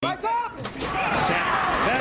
They're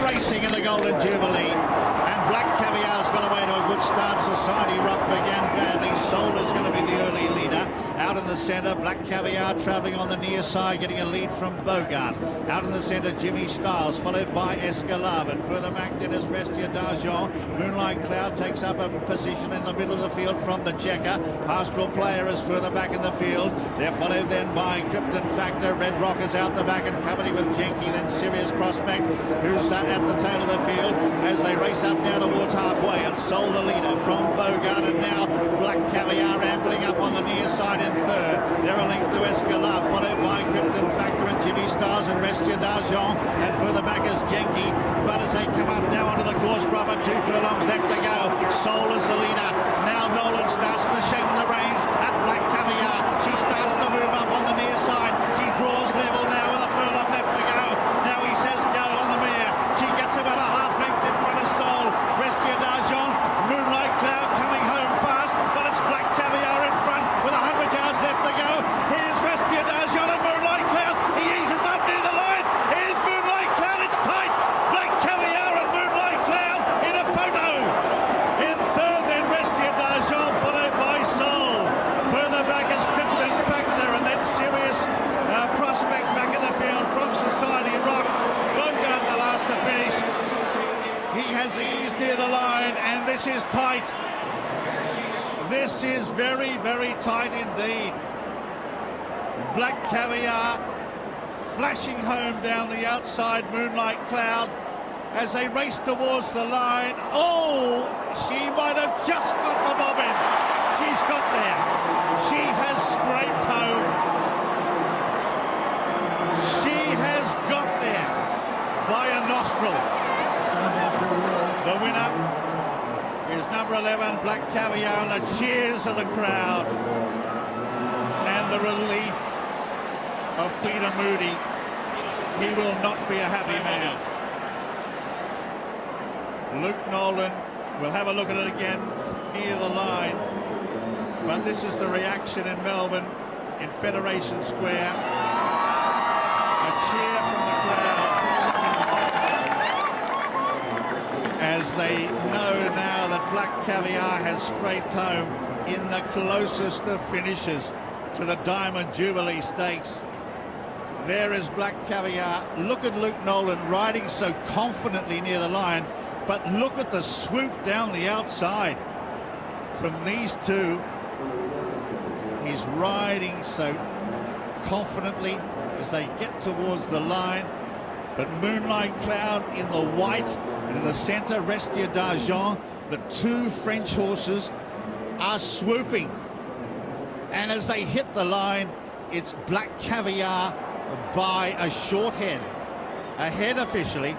racing in the Golden Jubilee, and Black Caviar's got away to a good start. Society Rock began badly. Soul is going to be the early leader. Out in the centre, Black Caviar travelling on the near side, getting a lead from Bogart. Out in the centre, Jimmy Styles, followed by Escalave, and further back then is Restiadargent. Moonlight Cloud takes up a position in the middle of the field from the Cheka. Pastoral Player is further back in the field. They're followed then by Krypton Factor. Red Rock is out the back and company with Genki, then Sirius Prospect, who's at the tail of the field as they race up now towards halfway, and Soul the leader from Bogart, and now Black Caviar ambling up on the near side in third. They're a length to Escalave, followed by Krypton Factor and Jimmy Styles and Restiadargent, and further back is Genki. But as they come up now onto the course proper, 2 furlongs left to go. Soul is the leader. Now Nolen starts to shake the reins at Black Caviar. She starts to move up on the near side. She draws level now with a furlong left to go. Now he says go on the mare. She gets about a half length in front of Soul. Restiadargent, Moonlight Cloud coming home fast, but it's Black Caviar in front with 100 yards left to go. Here's Restiadargent and Moonlight Cloud. He eases up near the line. Here's Moonlight Cloud. It's tight. Black Caviar and Moonlight Cloud in a photo. In third then Restiadargent, followed by Soul. Further back is Krypton Factor, and then Sirius Prospect back in the field from Society Rock. Bogart the last to finish. He has the ease near the line, and this is tight. This is very, very tight indeed. Black Caviar flashing home down the outside, Moonlight Cloud, as they race towards the line. Oh, she might have just got the bobbin. She's got there. She has scraped home. She has got there by a nostril. The winner is number 11, Black Caviar, and the cheers of the crowd and the relief of Peter Moody. He will not be a happy man. Luke Nolen will have a look at it again near the line, but this is the reaction in Melbourne, in Federation Square. A cheer from the crowd as they know now that Black Caviar has scraped home in the closest of finishes to the Diamond Jubilee Stakes. There is Black Caviar. Look at Luke Nolen riding so confidently near the line, but look at the swoop down the outside from these two. He's riding so confidently as they get towards the line, but Moonlight Cloud in the white, and in the centre Restiadargent. The two French horses are swooping, and as they hit the line, it's Black Caviar by a short head, ahead officially,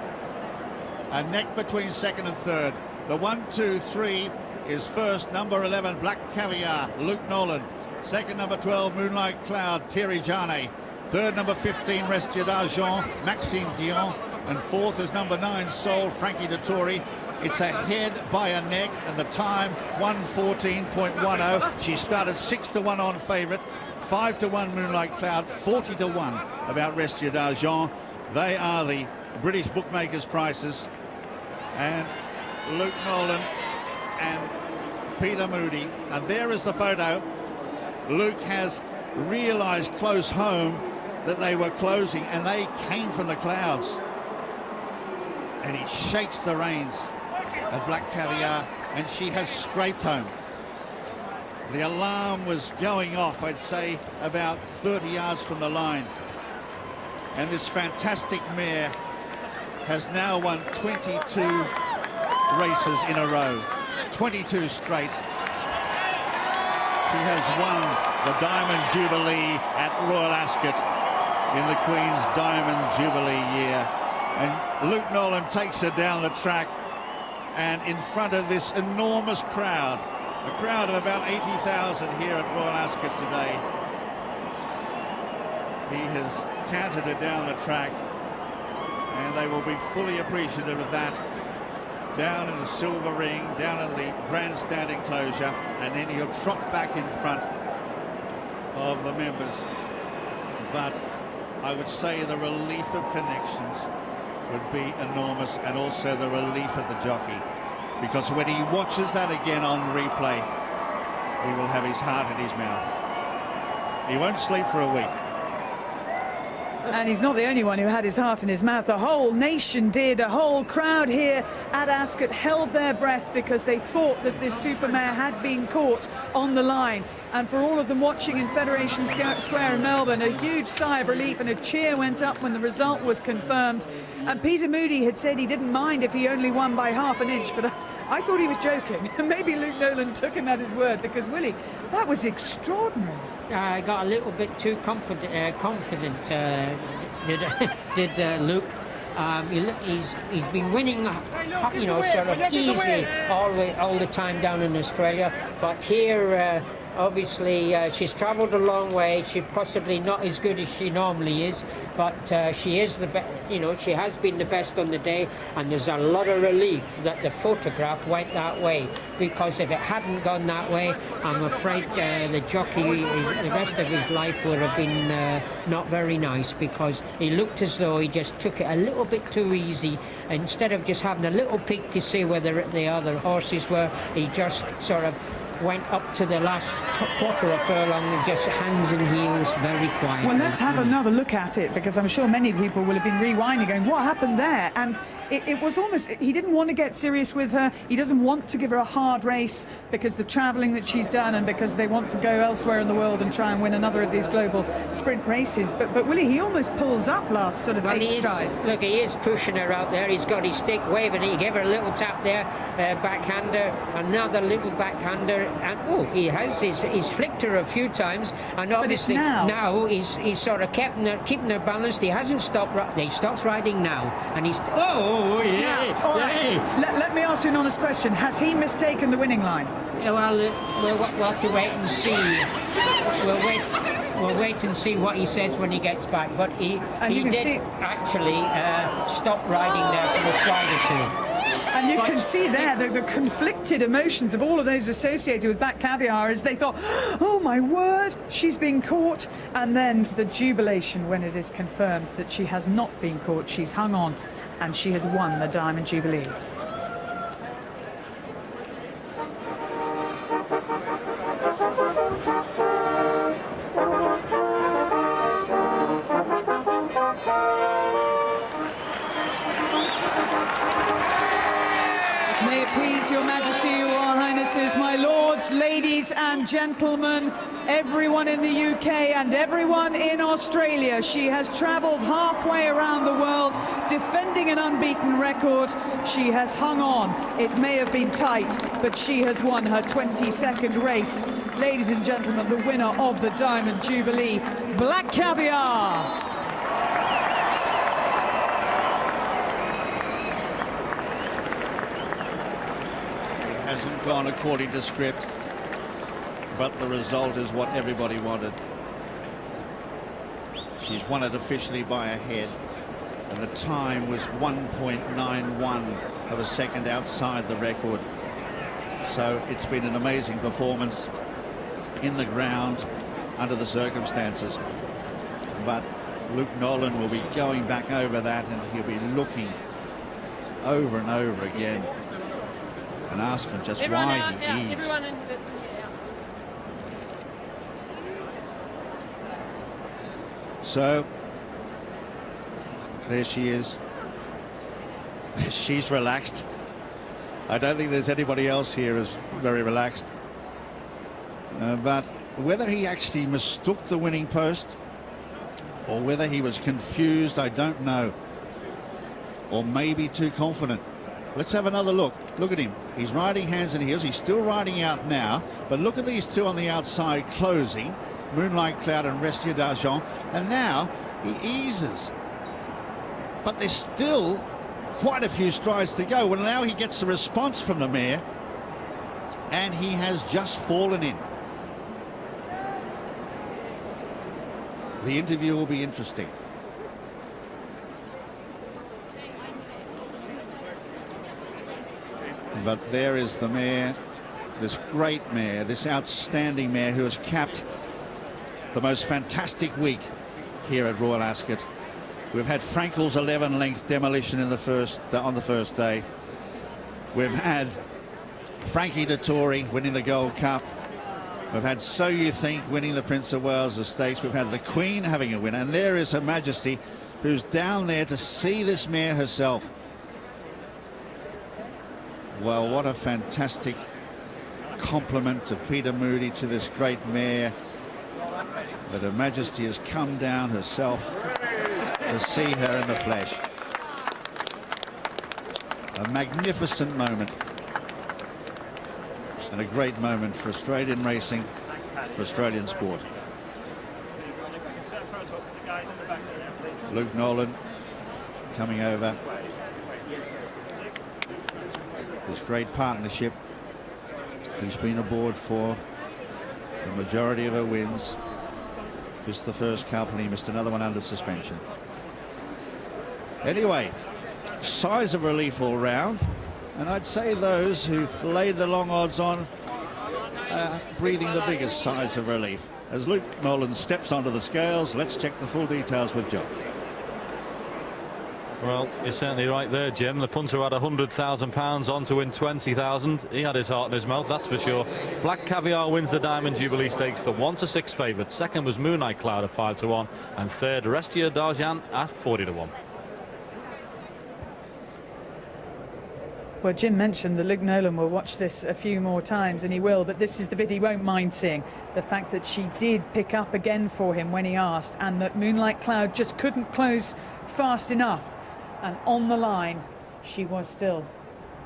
a neck between second and third. The 1, 2, 3 is first, number 11 Black Caviar, Luke Nolen. Second, number 12 Moonlight Cloud, Thierry Janet. Third, number 15, Restiadargent, Maxime Guillon. And fourth is number 9, Soul, Frankie Dettori. It's ahead by a neck, and the time, 1:14.10. She started 6-1 on favourite, 5-1 Moonlight Cloud, 40-1 about Restiadargent. They are the British bookmakers' prices. And Luke Nolen and Peter Moody. And there is the photo. Luke has realised close home that they were closing, and they came from the clouds. And he shakes the reins at Black Caviar, and she has scraped home. The alarm was going off, I'd say, about 30 yards from the line. And this fantastic mare has now won 22 races in a row, 22 straight. She has won the Diamond Jubilee at Royal Ascot in the Queen's Diamond Jubilee year. And Luke Nolen takes her down the track, and in front of this enormous crowd, a crowd of about 80,000 here at Royal Ascot today, he has cantered her down the track, and they will be fully appreciative of that. Down in the silver ring, down in the grandstand enclosure, and then he'll trot back in front of the members. But I would say the relief of Connections would be enormous, and also the relief of the jockey, because when he watches that again on replay, he will have his heart in his mouth. He won't sleep for a week. And he's not the only one who had his heart in his mouth. The whole nation did. A whole crowd here at Ascot held their breath because they thought that this supermare had been caught on the line. And for all of them watching in Federation Square in Melbourne, a huge sigh of relief and a cheer went up when the result was confirmed. And Peter Moody had said he didn't mind if he only won by half an inch, but I thought he was joking. Maybe Luke Nolen took him at his word, because, Willie, that was extraordinary. I got a little bit too confident, did Luke. He's been winning, you know, sort of easy all the time down in Australia, but here obviously she's travelled a long way. She's possibly not as good as she normally is, but she is the best. You know, she has been the best on the day, and there's a lot of relief that the photograph went that way, because if it hadn't gone that way, I'm afraid the jockey, the rest of his life would have been not very nice, because he looked as though he just took it a little bit too easy. Instead of just having a little peek to see whether the other horses were, he just sort of went up to the last quarter of furlong and just hands and heels, very quiet. Well, let's have another look at it, because I'm sure many people will have been rewinding going, what happened there? And it was almost, he didn't want to get serious with her. He doesn't want to give her a hard race because the travelling that she's done, and because they want to go elsewhere in the world and try and win another of these global sprint races. But Willie, he almost pulls up last sort of 8 strides. Look, he is pushing her out there. He's got his stick waving. He gave her a little tap there, backhander, another little backhander, and oh, he's flicked her a few times, and obviously now he's sort of keeping her balanced. He hasn't stopped. He stops riding now, and he's Let me ask you an honest question. Has he mistaken the winning line? Well, we'll have to wait and see. We'll wait and see what he says when he gets back. But he did actually stop riding there for the stride or two. And you can see there the conflicted emotions of all of those associated with Black Caviar, as they thought, oh my word, she's been caught. And then the jubilation when it is confirmed that she has not been caught. She's hung on, and she has won the Diamond Jubilee. May it please your Majesty, your Royal Highnesses, my lords, ladies and gentlemen, everyone in the UK and everyone in Australia. She has travelled halfway around the world, defending an unbeaten record. She has hung on. It may have been tight, but she has won her 22nd race. Ladies and gentlemen, the winner of the Diamond Jubilee, Black Caviar. Hasn't gone according to script, but the result is what everybody wanted. She's won it officially by a head, and the time was 1.91 of a second outside the record. So it's been an amazing performance in the ground under the circumstances. But Luke Nolen will be going back over that, and he'll be looking over and over again and asking just why he is. So there she is. She's relaxed. I don't think there's anybody else here who's very relaxed. But whether he actually mistook the winning post or whether he was confused, I don't know. Or maybe too confident. Let's have another look. Look at him. He's riding hands and heels. He's still riding out now. But look at these two on the outside closing. Moonlight Cloud and Restiadargent. And now he eases. But there's still quite a few strides to go. Well, now he gets a response from the mare. And he has just fallen in. The interview will be interesting. But there is the mare, this great mare, this outstanding mare who has capped the most fantastic week here at Royal Ascot. We've had Frankel's 11-length demolition in the first on the first day. We've had Frankie Dettori winning the Gold Cup. We've had So You Think winning the Prince of Wales Stakes. We've had the Queen having a win, and there is Her Majesty, who's down there to see this mare herself. Well, what a fantastic compliment to Peter Moody, to this great mare, that Her Majesty has come down herself to see her in the flesh. A magnificent moment, and a great moment for Australian racing, for Australian sport. Luke Nolen coming over. This great partnership. He's been aboard for the majority of her wins. Just the first couple, he missed another one under suspension. Anyway, sighs of relief all round, and I'd say those who laid the long odds on breathing the biggest sighs of relief. As Luke Nolen steps onto the scales, let's check the full details with John. Well, you're certainly right there, Jim. The punter had £100,000 on to win 20,000. He had his heart in his mouth, that's for sure. Black Caviar wins the Diamond Jubilee Stakes, the 1-6 favourite. Second was Moonlight Cloud at 5-1, and third Restiadargent at 40-1. Well, Jim mentioned that Luke Nolen will watch this a few more times, and he will, but this is the bit he won't mind seeing. The fact that she did pick up again for him when he asked, and that Moonlight Cloud just couldn't close fast enough. And on the line, she was still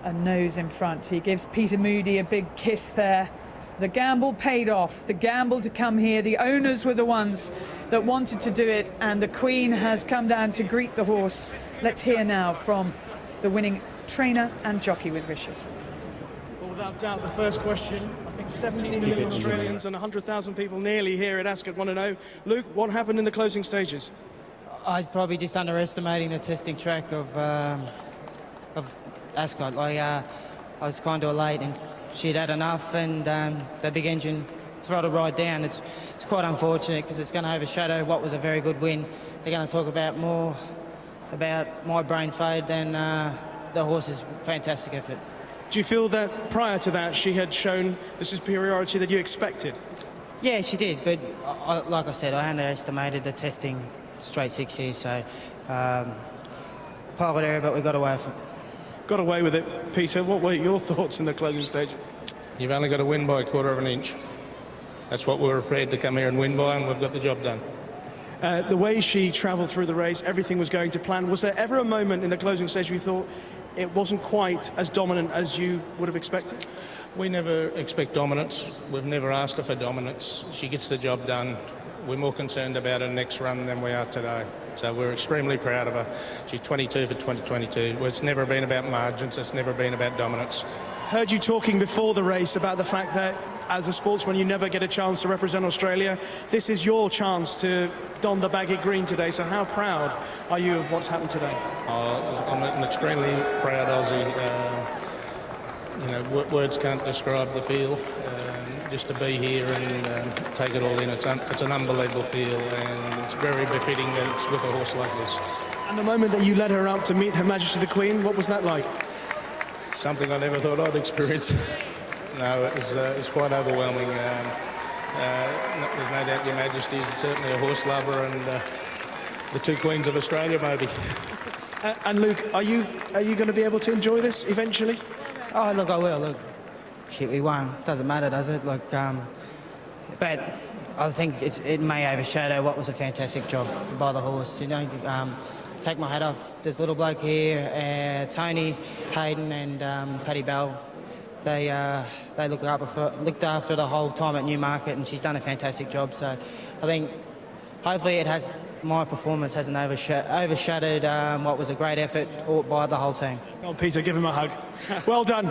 a nose in front. He gives Peter Moody a big kiss there. The gamble paid off. The gamble to come here. The owners were the ones that wanted to do it, and the Queen has come down to greet the horse. Let's hear now from the winning trainer and jockey with Richard. Well, without doubt, the first question, I think 17 million Australians and 100,000 people nearly here at Ascot want to know, Luke, what happened in the closing stages? I'd probably just underestimating the testing track of Ascot. I was kind of late, and she'd had enough, and the big engine throttled right down. It's quite unfortunate, because it's going to overshadow what was a very good win. They're going to talk about more about my brain fade than the horse's fantastic effort. Do you feel that prior to that she had shown the superiority that you expected? Yeah, she did, but like I said, I underestimated the testing straight six here, so private error, but we got away with it. Got away with it, Peter. What were your thoughts in the closing stages? You've only got to win by 1/4 of an inch. That's what we were prepared to come here and win by, and we've got the job done. The way she travelled through the race, everything was going to plan. Was there ever a moment in the closing stage where you thought it wasn't quite as dominant as you would have expected? We never expect dominance. We've never asked her for dominance. She gets the job done. We're more concerned about her next run than we are today. So we're extremely proud of her. She's 22 for 2022. It's never been about margins. It's never been about dominance. Heard you talking before the race about the fact that as a sportsman you never get a chance to represent Australia. This is your chance to don the baggy green today, so how proud are you of what's happened today? I'm an extremely proud Aussie. You know, words can't describe the feel. Just to be here and take it all in, it's an unbelievable feel, and it's very befitting that it's with a horse like this. And the moment that you led her up to meet Her Majesty the Queen, what was that like? Something I never thought I'd experience. No, it's quite overwhelming. There's no doubt Your Majesty's certainly a horse lover, and the two Queens of Australia, maybe. And Luke, are you going to be able to enjoy this eventually? Oh, look, I will. Look, shit, we won. Doesn't matter, does it? Look, but I think it may overshadow what was a fantastic job by the horse. You know, take my hat off. This little bloke here, Tony, Hayden, and Paddy Bell. They looked after the whole time at Newmarket, and she's done a fantastic job. So I think hopefully my performance hasn't overshadowed what was a great effort by the whole team. Oh, Peter, give him a hug. Well done.